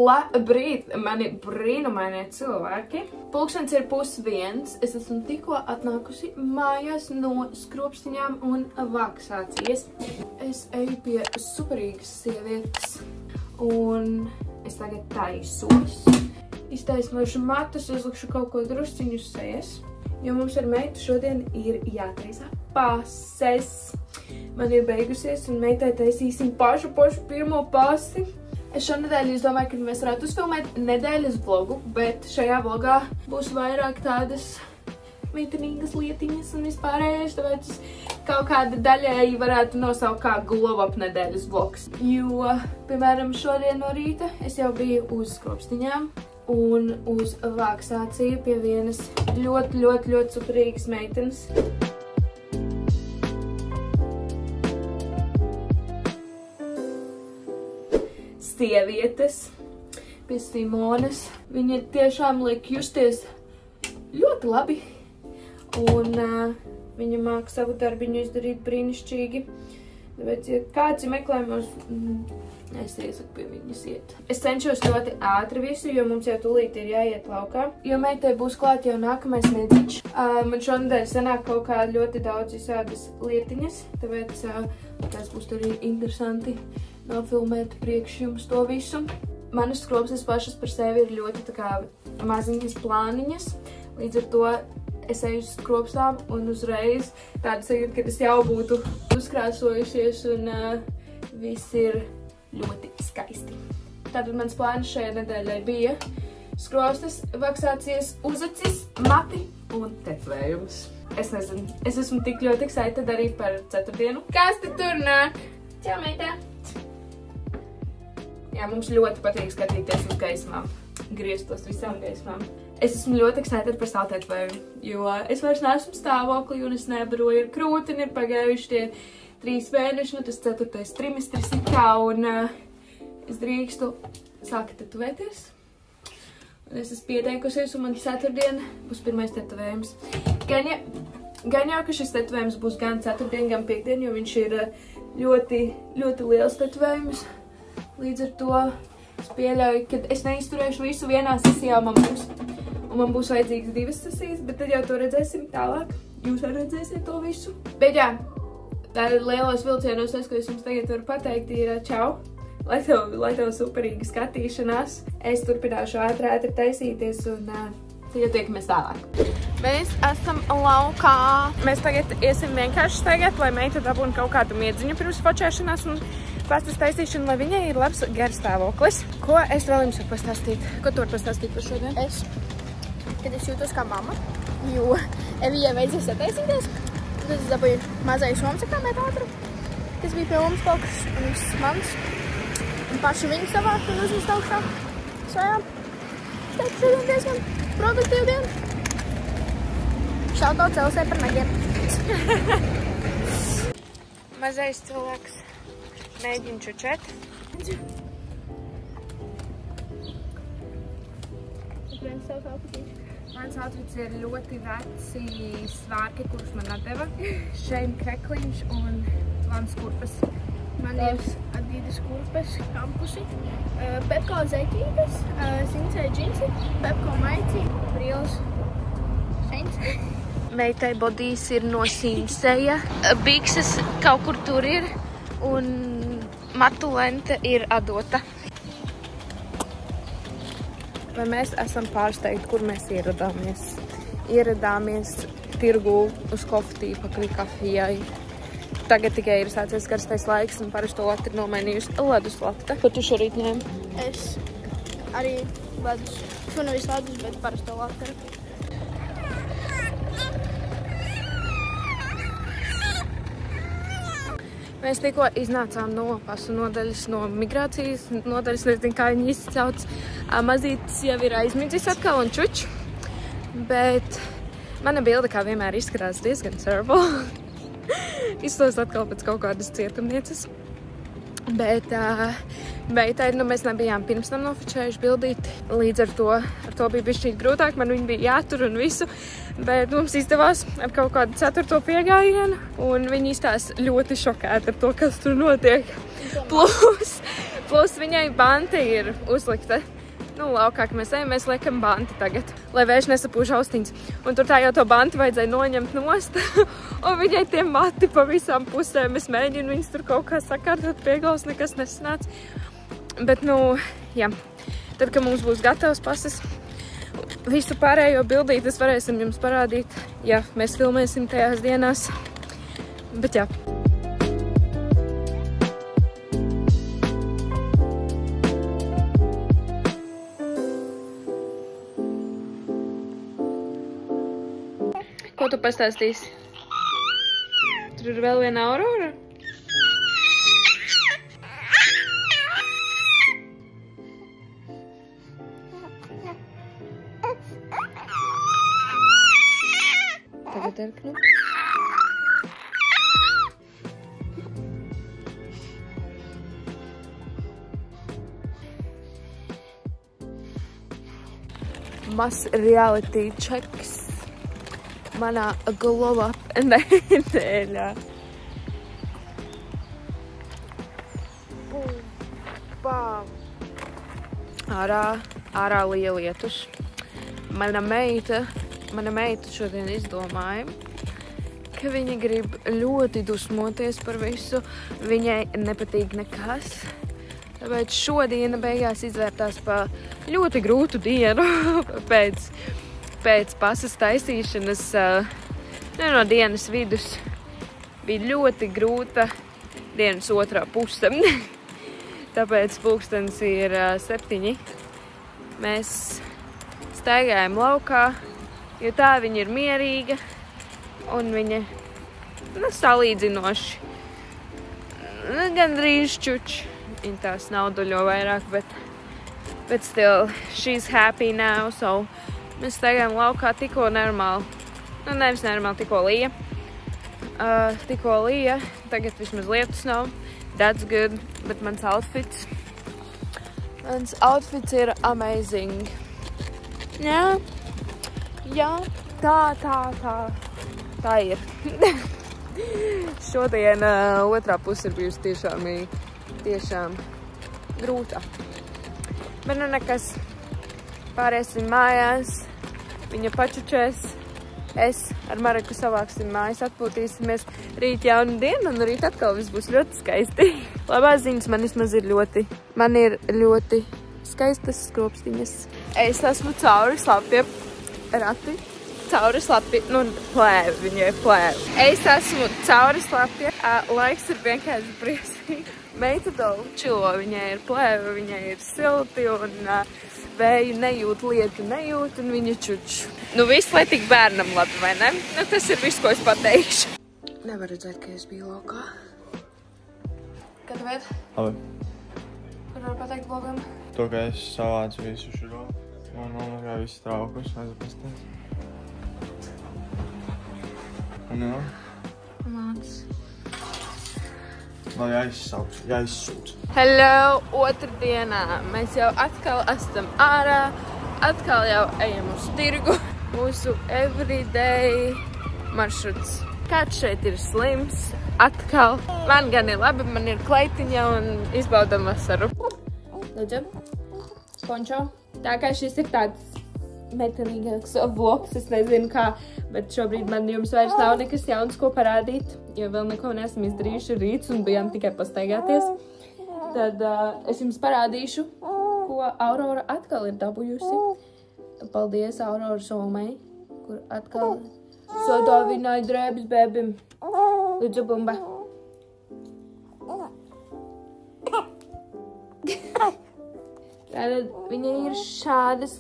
Labrīt, mani brīnumainie cilvēki. Pulkstens ir 12:30. Es esmu tikko atnākusi mājās no skropstiņām un vaksācijas. Es eju pie superīgas sievietes un es tagad taisos. Iztaisnošu matus, uzlikšu kaut ko drusciņu uz sejas, jo mums ar meitu šodien ir jātaisa pases. Man ir beigusies un meitai taisīsim pašu pirmo pasi. Es šonedēļ izdomāju, ka mēs varētu uzfilmēt nedēļas vlogu, bet šajā vlogā būs vairāk tādas meitenīgas lietiņas un vispārējais, tāpēc kaut kāda daļēji varētu nosaukt kā glow up nedēļas vlogs. Jo, piemēram, šodien no rīta es jau biju uz skropstiņām un uz vaksāciju pie vienas ļoti superīgas meitenes. Sievietes pie Simones. Viņa tiešām liek justies ļoti labi. Un viņa māk savu darbiņu izdarīt brīnišķīgi. Tāpēc, ja kāds ir meklējumos, es iesaku pie viņas iet. Es cenšos ļoti ātri visu, jo mums jau tūlīt ir jāiet laukā. Jo meitai būs klāt jau nākamais nedēļš. Man šonedēļ sanāk kaut kā ļoti daudz visādas lietiņas, tāpēc tas būs arī interesanti nofilmēt priekš jums to visu. Manas skropstas pašas par sevi ir ļoti tā kā maziņas plāniņas. Līdz ar to es eju uz skropstām un uzreiz tāda sajūta, ka es jau būtu uzkrāsojusies un viss ir ļoti skaisti. Tātad mans plāns šajā nedēļai bija skropstas, vaksācijas, uzacis, mati un tetvējums. Es nezinu, es esmu tik ļoti excited arī par ceturtdienu. Kas te tur nāk? Čau, meitā! Jā, mums ļoti patīk skatīties uz gaismām, grieztos visām gaismām. Es esmu ļoti excited par savu tetvējumu, jo es vairs neesmu stāvoklī un es nebaroju ar krūtini, ir pagājuši tie 3 mēneši, nu tas 4. trimestris ir kā, un es drīkstu sākt tetvēties. Un es esmu pieteikusies, un man ceturtdien būs pirmais tetvējums. Gan jau, ka šis tetvējums būs gan ceturtdien, gan piekdien, jo viņš ir ļoti liels tetvējums. Līdz ar to es pieļauju, ka es neizturēšu visu vienā sesijā, man būs vajadzīgas 2 sesijas, bet tad jau to redzēsim tālāk. Jūs arī redzēsiet to visu. Bet jā, tā ir lielos vilcienos, tas, ko es jums tagad varu pateikt, ir čau, lai tev superīga skatīšanās. Es turpināšu ātri taisīties un tad jau tiekamies tālāk. Mēs esam laukā. Mēs tagad iesim vienkārši tagad, lai meita dabūna kaut kādu miedziņu pirms fočēšanās un pastas taisīšanu, lai viņai ir labs garstāvoklis. Ko es vēl jums varu pastāstīt? Ko tu vari pastāstīt par šodien? Kad es jūtos kā mama, jo Evijai vajadzēja sataisīties, tad es dabūju mazais omsakrāmēt ātru, kas bija pie omas paukas un viss mans. Un paši viņi savāk un uzmest augšā. Svajām. Es teiktu šodien diezgan produktīvu dienu. Šautauts Elsē par negiem. Mazais cilvēks mēģina čučēt. Mans outfits ir ļoti veci svārki, kurus man atdeva. Šeit krekliņš un tvans kurpes. Man ir Adidas kurpes, kampusi, Pepko zeķītes, Sincei džinsi, Pepko maici, brīles, Saints. Meitai bodīs ir no Sinceja, bikses kaut kur tur ir un matu lente ir Adota. Vai mēs esam pārsteigti, kur mēs ieradāmies? Ieradāmies tirgū uz koftīpakļu kafijai. Tagad tikai ir sācies karstais laiks un parasti to lati ir nomainījusi ledus late. Ko tu šorīt ņēmi? Es arī ledus. Šo nevis ledus, bet parasti to lati. Mēs tikko iznācām no pasu nodaļas, no migrācijas nodaļas, nezinu, kā viņi izsauc. Mazītis jau ir aizmidzis atkal un čuč, bet mana bilde kā vienmēr izskatās diezgan terrible. Izstos atkal pēc kaut kādas cietumnieces. Bet meitai, mēs nebijām pirms tam nofočējuši bildīt, līdz ar to bija bišķīt grūtāk, man viņi bija jātur un visu, bet mums izdevās ar kaut kādu 4. piegājienu, un viņi izstās ļoti šokēti ar to, kas tur notiek. Plus viņai banti ir uzlikta Nu, laukā, ka mēs ejam, mēs liekam banti tagad, lai vējš nesapūž austiņas. Un tur tā jau to banti vajadzēja noņemt nost, un viņai tie mati pa visām pusēm. Es mēģinu viņas tur kaut kā sakārtot pie galvas, nekas nesanāca. Bet, nu, jā, tad, kad mums būs gatavs pases, visu pārējo bildītes varēsim jums parādīt, ja mēs filmēsim tajās dienās. Bet jā. Ko tu pastāstīsi? Tur ir vēl viena Aurora? Tagad erknu. Mas reality checks. Manā glow up nedēļā. Ārā liela lietus. Mana meita šodien izdomāja, ka viņa grib ļoti dusmoties par visu. Viņai nepatīk nekas. Tāpēc šodiena beigās izvērtās pa ļoti grūtu dienu pēc pases taisīšanas. No dienas vidus bija ļoti grūta dienas otrā puse. Tāpēc pulkstens ir 7. Mēs staigājam laukā, jo tā viņa ir mierīga un viņa salīdzinoši. Gandrīz čuči. Viņa tā snauduļo vairāk, but still, she's happy now, so mēs staigājam laukā tikko normāli. Nu, nevis normāli, tikko lija. Tagad vismaz lietus nav. That's good, bet mans outfits ir amazing. Jā, tā ir. Šodien otrā puse ir bijusi tiešām grūta. Bet nu nekas, pāriesim mājās, viņa pačučēs, es ar Mareku savāksim mājas, atpūtīsimies rīt jaunu dienu, un rīt atkal viss būs ļoti skaisti. Labās ziņas man ir ļoti skaistas skropstiņas. Es esmu cauri slapie rati, cauri slapie, plēvi, viņai plēvi. Es esmu cauri slapie, laiks ir vienkārši briesmīgi. Meita čilo, viņai ir plēvi, viņai ir silti un vēju nejūt, lietu nejūt un viņa čuču. Nu viss, lai tik bērnam labi, vai ne? Nu tas ir viss, ko es pateikšu. Nevar redzēt, ka es biju laukā. Kad vēd? Labi. Kur var pateikt blogam? To, ka es savācu visu šuro. Man nomagāju visu traukus, aizapastēt. Un jā? Māc. Lai jāizsūc. Hello, otrdienā. Mēs jau atkal esam ārā, atkal jau ejam uz tirgu. Mūsu everyday maršruts. Kāds šeit ir slims, atkal. Man gan ir labi, man ir kleitiņa un izbaudam vasaru. Lūdzu, pončo. Tā kā šis ir tāds metālīgāks vlogs, es nezinu kā, bet šobrīd man jums vairs nav nekas jauns, ko parādīt, jo vēl neko neesam izdarījuši rīts un bijām tikai pastaigāties. Tad es jums parādīšu, ko Aurora atkal ir dabūjusi. Paldies Aurora Somai, kur atkal sadāvināja drēbes bēbim. Lūdzu, bumba. Tātad viņai ir šādas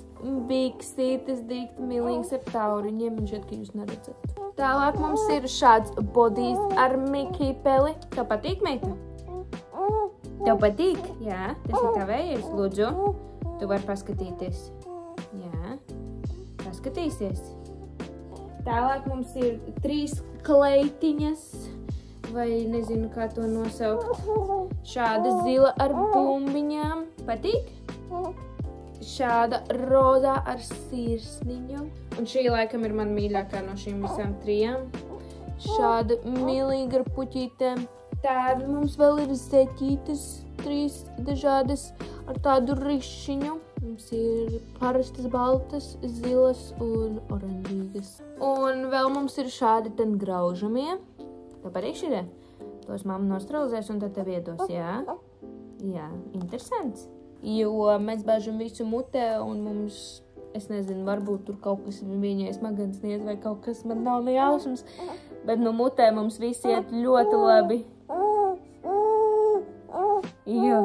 biksītes, dikti milīgas ar tauriņiem, un šeit, ka jūs neredzat. Tālāk mums ir šāds bodijs ar Mickey peli. Tev patīk, meita? Tev patīk? Jā, tas ir tavējais, lūdzu. Tu vari paskatīties. Jā, paskatīsies. Tālāk mums ir 3 kleitiņas, vai nezinu, kā to nosaukt. Šāda zila ar bumbiņām. Patīk? Šāda rozā ar sirsniņu. Un šī laikam ir man mīļākā no šīm visām 3. Šāda milīga ar puķītēm. Tāda mums vēl ir zeķītes, 3 dažādas ar tādu rišiņu. Mums ir parastas baltas, zilas un oranžīgas. Un vēl mums ir šādi ten graužamie. Tā patīk šie? Tos mamma nostralizēs un tad tev iedos, jā? Jā, interesants. Jo mēs bāžam visu mutē un mums, es nezinu, varbūt tur kaut kas viņai smadzenes sniedz vai kaut kas, man nav ne jausmas, bet no mutē mums visi iet ļoti labi. Jā.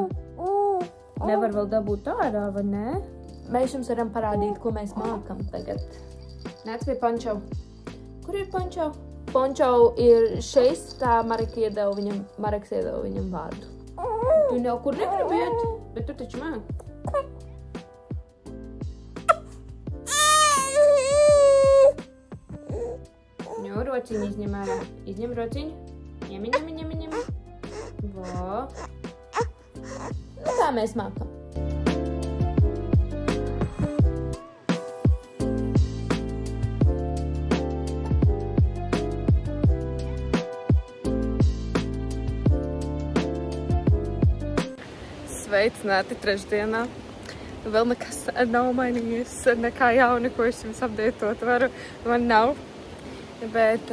Nevar vēl dabūt ārā, vai ne? Mēs jums varam parādīt, ko mēs mākam tagad. Nāc pie Pančau. Kur ir Pančau? Pančau ir šeis, tā Mareks iedeva viņam vārdu. Tu jau kur negribi iet, bet tu taču māk. Nu, rociņu izņem ārā. Izņem rociņu. Ņem. Vo. Nu, tā mēs mākam. Sveicināti trešdienā. Vēl nekas nav mainījies, nekā jauna, ko es jums apdētot varu. Man nav. Bet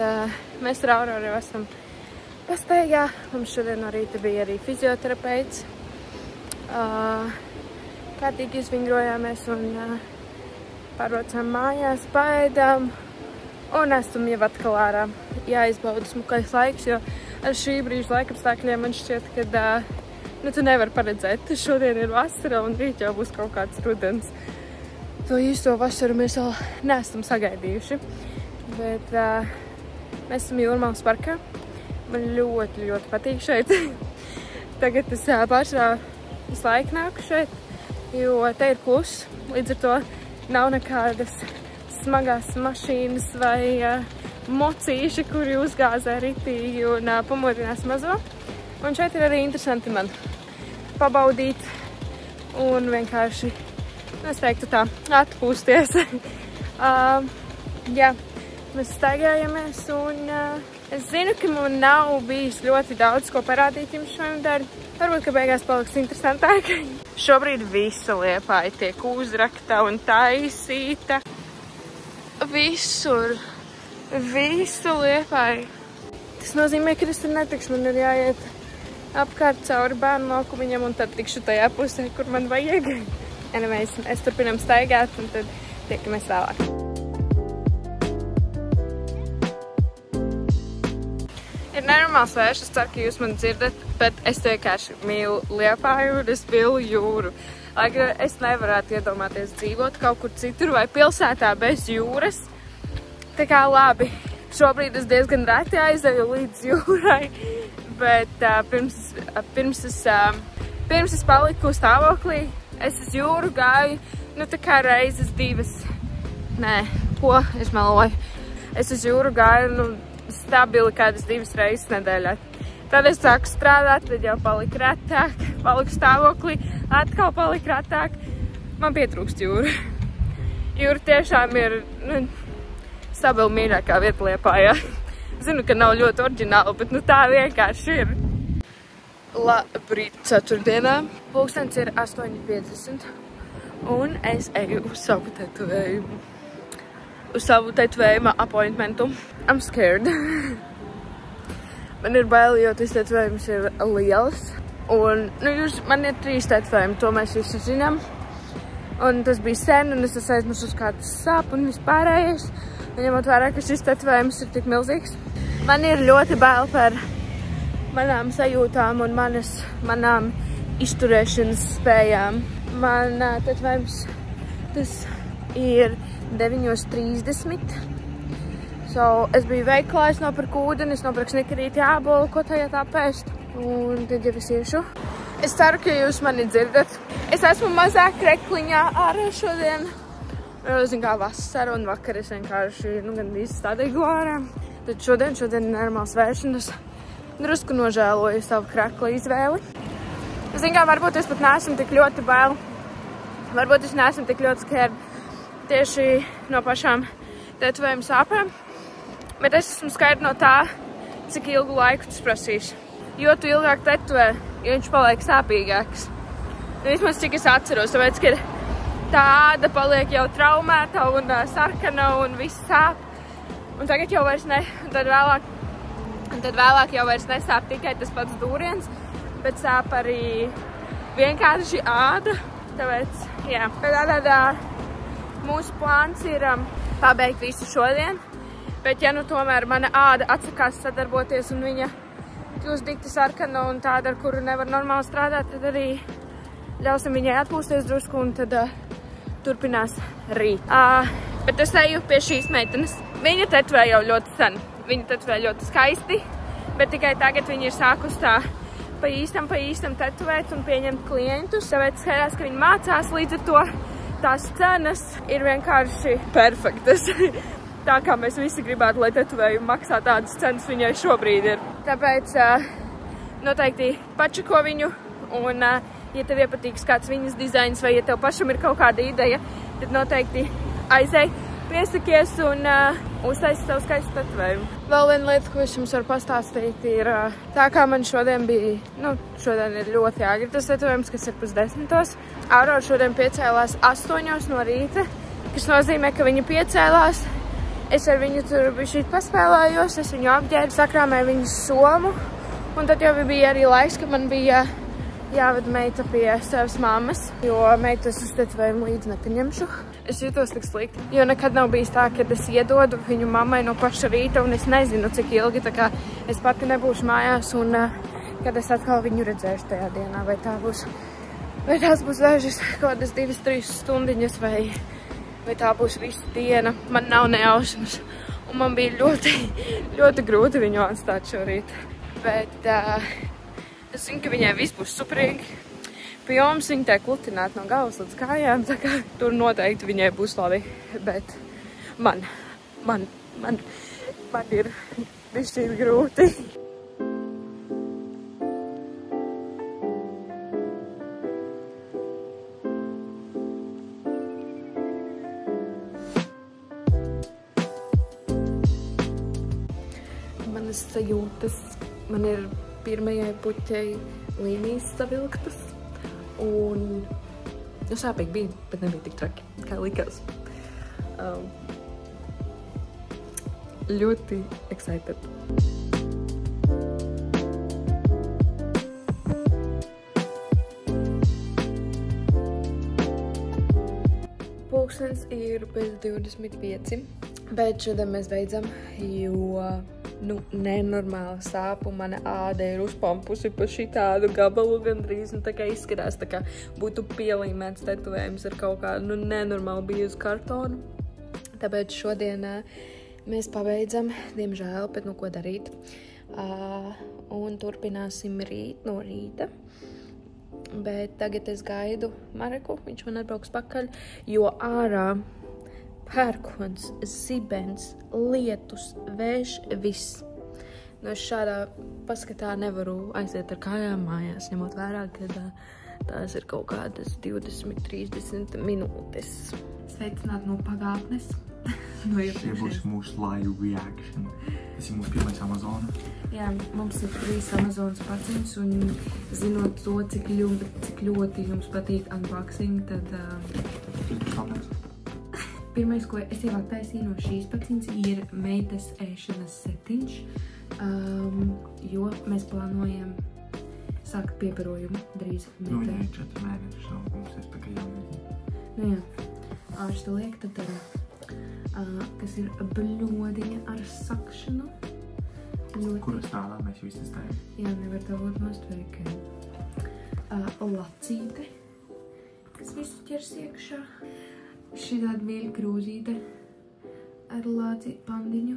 mēs ar Auroru jau esam pastaigā. Mums šodien no rīta bija arī fizioterapeits. Kārtīgi izvingrojāmies un pārvācām mājās, paēdām un esam jau atkal ārā. Jāizbauda smukais laiks, jo ar šī brīža laikapstākļiem man šķiet, ka tu nevari paredzēt. Šodien ir vasara un rīt jau būs kaut kāds rudens. To īsto vasaru mēs vēl neesam sagaidījuši. Bet mēs esam Jūrmālas parkā. Man ļoti, ļoti patīk šeit. Tagad es pārsvarā visu laiku nāku šeit, jo te ir kluss. Līdz ar to nav nekādas smagās mašīnas vai mocīši, kuri uzgāzē ritīgi un pamodinās mazo. Un šeit ir arī interesanti man pabaudīt un vienkārši, es teiktu tā, atpūsties. Jā, mēs staigājamies un es zinu, ka man nav bijis ļoti daudz ko parādīt jums šonadēļ. Varbūt, ka beigās paliks interesantāk. Šobrīd visa Liepāja tiek uzrakta un taisīta. Visur. Visu Liepāju. Tas nozīmē, ka es tur netikšu, man ir jāiet apkārt cauri bērnu laukumiņam un tad tikšu tajā pusē, kur man vajag. Es turpinām staigāt un tad tiekamies vēlāk. Ir nenormāls vējš, es ceru, ka jūs mani dzirdat, bet es vienkārši mīlu Liepāju un es mīlu jūru. Lai gan es nevarētu iedomāties dzīvot kaut kur citur vai pilsētā bez jūras. Tā kā labi, šobrīd es diezgan reti aizeju līdz jūrai. Bet pirms es paliku stāvoklī, es uz jūru gāju, tā kā reizes divas, nē, ko es meloju. Es uz jūru gāju, stabili kādas 2 reizes nedēļā. Tad es sāku strādāt, tad jau palika retāk, paliku stāvoklī, atkal palika retāk. Man pietrūkst jūra. Jūra tiešām ir, stabili mīļākā vieta Liepājā. Zinu, ka nav ļoti oriģināli, bet tā vienkārši ir. Labrīt ceturtdienā. Pulkstens ir 8:50 un es eju uz savu tetovējumu. Uz savu tetovējuma appointmentu. I'm scared. Man ir bail, jo tas tetovējums ir liels. Un, man ir 3 tetovējumi, to mēs visi zinām. Un tas bija sen, un es aizmirsu uz kāds sāp un vispārējais. Un ņemot vērā, ka šis tetovējums ir tik milzīgs. Man ir ļoti bail par manām sajūtām un manām izturēšanas spējām. Man tetovējums, tas ir 9:30. Es biju veiklā, es nopirku ūdeni, es nopirku snikerīti ābolu, ko tajā tā pēst. Un tad jau es iešu. Es ceru, ka jūs mani dzirdat. Es esmu mazāk krekliņā ārā šodien. Zinu, kā vasara un vakar es vienkārši, gandrīz stādīgu ārā. Tad šodien ir normāls vējš un es drusku nožēloju savu krekla izvēli. Zinu, kā varbūt es pat neesmu tik ļoti bail. Varbūt es neesmu tik ļoti scared tieši no pašām tetovējuma sāpēm. Bet es esmu skaidra no tā, cik ilgu laiku tas prasīs. Jo tu ilgāk tetovē, jo viņš paliek sāpīgāks. Vismaz cik es atceros, tāpēc, ka tā āda paliek jau traumēta un sarkana un viss sāp. Un tagad jau vairs ne, un tad vēlāk jau vairs nesāp tikai tas pats dūriens, bet sāp arī vienkārši āda. Tāpēc, jā. Bet tātad mūsu plāns ir pabeigt visu šodien, bet ja nu tomēr mana āda atsakās sadarboties un viņa kļūst dikti sarkana un tāda, ar kuru nevar normāli strādāt, tad arī ļausim viņai atpūsties drusku un tad turpinās rīt. Bet es eju pie šīs meitenes. Viņa tetvē jau ļoti sen. Viņa tetvē ļoti skaisti, bet tikai tagad viņa ir sākus tā pa īstam tetvēt un pieņemt klientus. Tāpēc skaidrs, ka viņa mācās, līdz ar to tās cenas ir vienkārši perfektas. Tā kā mēs visi gribētu, lai tetvējumi maksā tādas cenas viņai šobrīd ir. Tāpēc noteikti pačako viņu un ja tev iepatīks kāds viņas dizains vai ja tev pašam ir kaut kāda ideja, tad noteikti aizej, piesakies un uztaisi savu skaistu tetvējumu. Vēl viena lieta, ko es jums varu pastāstīt, ir tā kā man šodien bija, šodien ir ļoti āgri tas tetvējums, kas ir 9:30. Aurora šodien piecēlās 8 no rīta, kas nozīmē, ka viņa piecēlās. Es ar viņu tur bišķīt paspēlējos, es viņu apģērbu, sakrāmēju viņas somu, un tad jau bija arī laiks, ka man bija jāved meita pie savas mammas, jo meitas uz tetvējumu līdz nepaņemšu. Es jūtos tik slikti, jo nekad nav bijis tā, kad es iedodu viņu mammai no paša rīta un es nezinu, cik ilgi, tā kā es pati nebūšu mājās un kad es atkal viņu redzēšu tajā dienā, vai tās būs dažas kādas 2-3 stundiņas, vai tā būs visa diena. Man nav nejausmas, un man bija ļoti, ļoti grūti viņu atstāt šorīt. Bet es zinu, ka viņai viss būs superīgi. Pie jums viņa tiek lutināta no galvas līdz kājām, tā kā tur noteikti viņai būs labi. Bet man ir bišķīt grūti. Manas sajūtas, man ir pirmajai puķei līnijas savilktas. Un sāpīgi bija, bet nebija tik traki, kā likās. Ļoti excited. Pulkstens ir bez 25, bet šodien mēs beidzam, jo nenormāli sāp un mana āda ir uzpampusi pa šitādu gabalu gandrīz, un tā kā izskatās, tā kā būtu pielīmēts tetovējums ar kaut kādu nenormāli biezu kartonu. Tāpēc šodien mēs pabeidzam, diemžēl, bet ko darīt. Un turpināsim rīt no rīta. Bet tagad es gaidu Mareku, viņš man atbrauks pakaļ, jo ārā pērkons, zibens, lietus, vējš, viss. Es šādā paskatā nevaru aiziet ar kājām mājās, ņemot vērā, ka tās ir kaut kādas 20-30 minūtes. Sveicināt no pagātnes. Šie būs mūsu live reaction. Tas ir mūsu pirmais Amazona. Jā, mums ir 3 Amazonas paciņas, un zinot to, cik ļoti jums patīk unboxing, tad... Pirmais, ko es jau attaisīju no šīs paciņas, ir meitas ēšanas setiņš, jo mēs plānojam sākt pieparojumu drīz meitē. 4 mēnešus nav, mums ir tikai jāmēģina. Jā, ārsta liek, tad kas ir bļodiņa ar sakšanu. Kura strādā, mēs visi testējam. Jā, nevar tā būt nostveikē. Lacīte, kas visu ķers iekšā. Šī tāda mīļa krūzīte ar lāci pandiņu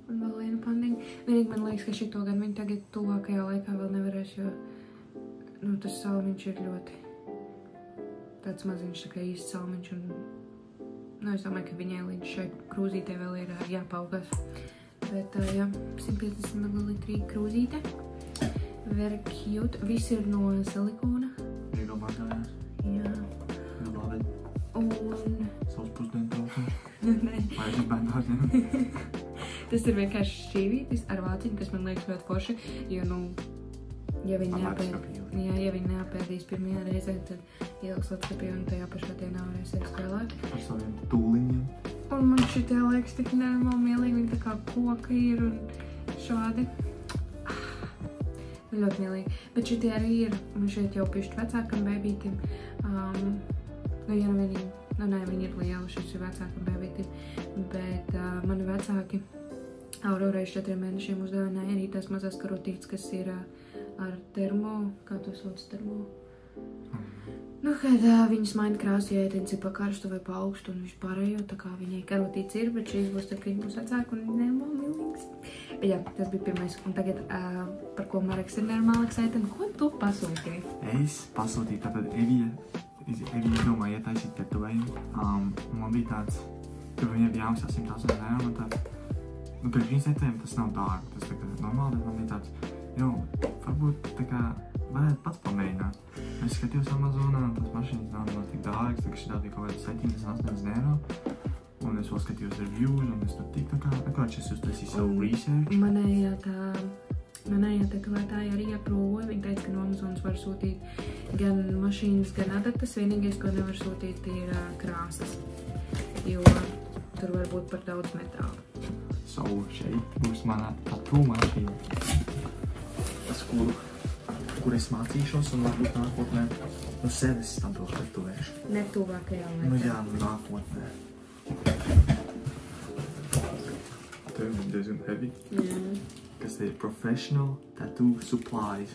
un vēl vienu pandiņu. Vienīgi man liekas, ka šito gan viņi tagad tuvākajā laikā vēl nevarēs, jo tas salmiņš ir ļoti tāds maziņš, tā kā īsts salmiņš. Un es domāju, ka viņai līdz šai krūzītei vēl ir jāpaugās. Bet jā, 150 ml krūzīte. Very cute. Viss ir no silikona. Viegli mazgājās. Jā. Un... Savs pusdienu tausums. Nē. Vai es bērnātiem? Tas ir vienkārši šķīvītis ar vāciņu, kas man liekas ļoti forši, jo, Ja viņi neapēdīs pirmajā reizē, tad ieliks leduskapī un tajā pašā dienā varēs spēlēt. Ar saviem tūliņiem. Un man šitie liekas tik nenormāli mielīgi, viņi tā kā koka ir un šādi. Ļoti mielīgi. Bet šitie arī ir, un šeit jau pišķi vecākam bēbītim. Viņi ir lieli, šis ir vecākam bēbītim. Bet mani vecāki Aurorai 4 mēnešiem uzdāvināja arī tās mazās karotītes, kas ir ar termo, kā to sauc termo? Nu, kad viņas maina krāsu, ja ēdiens ir pa karstu vai pa augstu un vispārējo, tā kā viņai karotītes ir, bet šīs būs tad, ka viņi būs vecāki un nenormāli milīgs. Bet jā, tas bija pirmais. Un tagad, par ko Mareks ir nenormāli excited, ko tu pasūtīji? Es pasūtīju, tātad Evija domāja ietaisīt tetovējumu. Man bija tāds, ka viņai bija jāmaksā 180 eiro, man tāds, priekš viņas tetovējumu tas nav dārgi, tas tā kā normāli, bet man bija tāds, varbūt tā kā varētu pats pamēģināt. Es skatījos Amazonā, un tās mašīnas nav tik dārgas, tā kā šitā bija kaut kāds 70-80 eiro. Un es vēl skatījos reviews, un es tur tik tā kā es uztaisīju savu research. Manējā tetovētāja arī aprūvoja, viņa teica, ka no Amazonas var sūtīt gan mašīnas, gan adatas. Vienīgais, ko nevar sūtīt, ir krāsas, jo tur var būt par daudz metāla. So, šeit būs mana tattoo mašīna. Kur es mācīšos un varbūt nākotnē no sevis stabils tetovēšu. Ne tuvākajā laikā. Nu jā, nākotnē. Tev ir diezgan heavy. Jā. Kas te ir Professional Tattoo Supplies.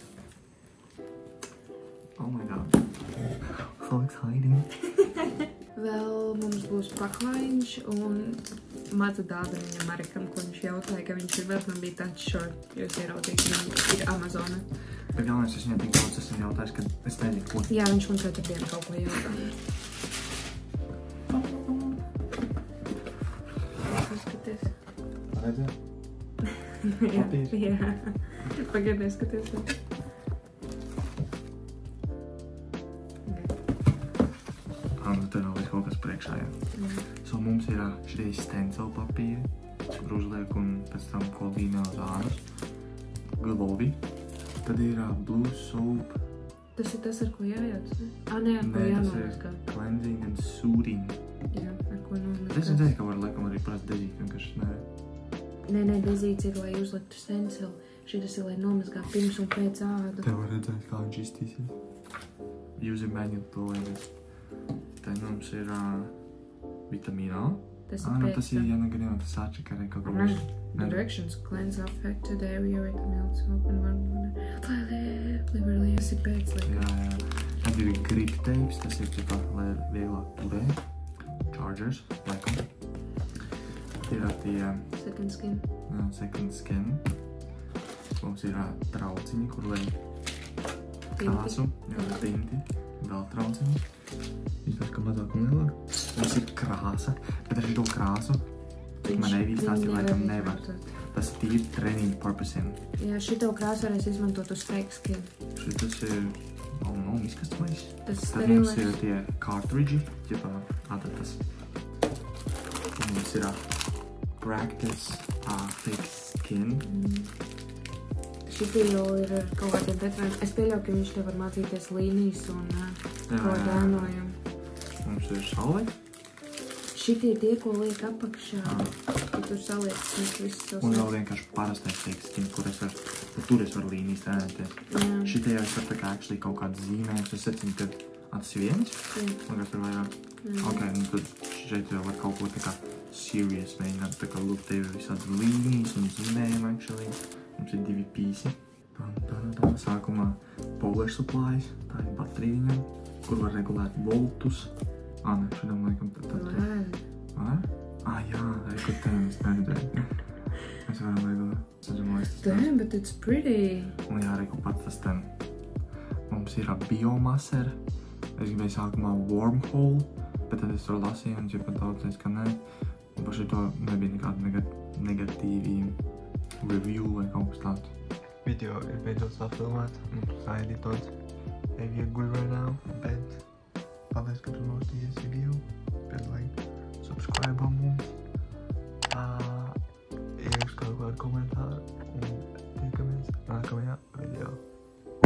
Oh my god. So exciting. Vēl mums būs paklājiņš un mazu dāvaniņa Marekam, ko viņš jautāja, ka viņš ir vēl, man bija tāds short, jo es ieraudzīju, ka viņš ir Amazona. Bet galvenais, es viņam tik daudz esmu jautājis, ka es nezinu, ko. Jā, viņš man katru dienu kaut ko jautā. Paskaties. Redzē? Papīrs? Jā. Pagaid, neskaties. Nu, te vēl ir kaut kas priekšā, jā. So, mums ir šitie stencil papīri, kur uzliek un pēc tam kolīnā zānes. Glovi. Tad ir Blue Soap. Tas ir tas, ar ko jājauc, ne? Nē, ar ko jānomazgā. Cleansing and Soothing. Jā, ar ko nomazgās. Es redzēju, ka var laikam arī prasa dezīt, vienkārši nē. Nē, dezīts ir, lai uzliktu stencilu. Šitas ir, lai nomazgā pirms un pēc ādu. Te var redzēt, kā viņš iztīsies. User manual to liekas. Te mums ir vitamīna A. Tas ir pēc tas ir, ja negadījumā, tas atšaka arī kaut kā Directions, cleanse affected area with milk soap and water. Liberally, tas ir pēc laikam. Jā. Tad ir grip tapes, tas ir ķipā, lai vieglāk turē. Chargers, laikam. Ir tie Second skin. Second skin. Mums ir trauciņi, kur lai krāsu, tinti, vēl trauciņi. Izvērs, ka mazāk un lielāk. Tas ir krāsa, bet ar šito krāsu man Evijas tās ir laikam nevar. Tas ir tīri training purposiem. Jā, šito krāsu varēs izmantot uz fake skin. Šitas ir, izkastumais. Tas tad mums ir tie cartridži, ķipā adatas. Un mums ir practice fake skin. Šitie jau ir ar kaut kādiem tetovējumiem. Es pieļauju, ka viņš te var mācīties līnijas un kaut dēnojumu. Mums ir šauli. Šitie ir tie, ko liek apakšā. Ja tur saliek visus savus. Un vēl vienkārši parastais fake skin, kur tur es varu līnijas trenēties. Šitie jau es varu tā kā actually kaut kāds zīmējums. Es secinu, ka tas ir viens. Un kas tur vairāk. Ok, un tad šeit jau var kaut ko tā kā serious mēģināt. Tā kā lūk, te ir visādas līnijas un zīmējumi actually. Mums ir 2 pīsi. Tā sākumā power supplies, tā ir baterija viņam, kur var regulēt voltus. Nē, šodien laikam tad. Var? Jā, rekotēm es neredzēju. Mēs varam regulēt. Damn, but it's pretty. Un jā, reku pats tas ten. Mums ir biomaser. Es gribēju sākumā wormhole, bet tad es to lasīju un ķipa daudz ka nē. Un par šito nebija nekāda negatīvi review vai kaut kas tāds. Video ir beidzot safilmēts, mums saeditots. Evija guļ right now, bet paldies, ka tu nostījies video. Pēc like, subscribe mums. Ierakst kaut kādu komentāru un tiekamies nākamajā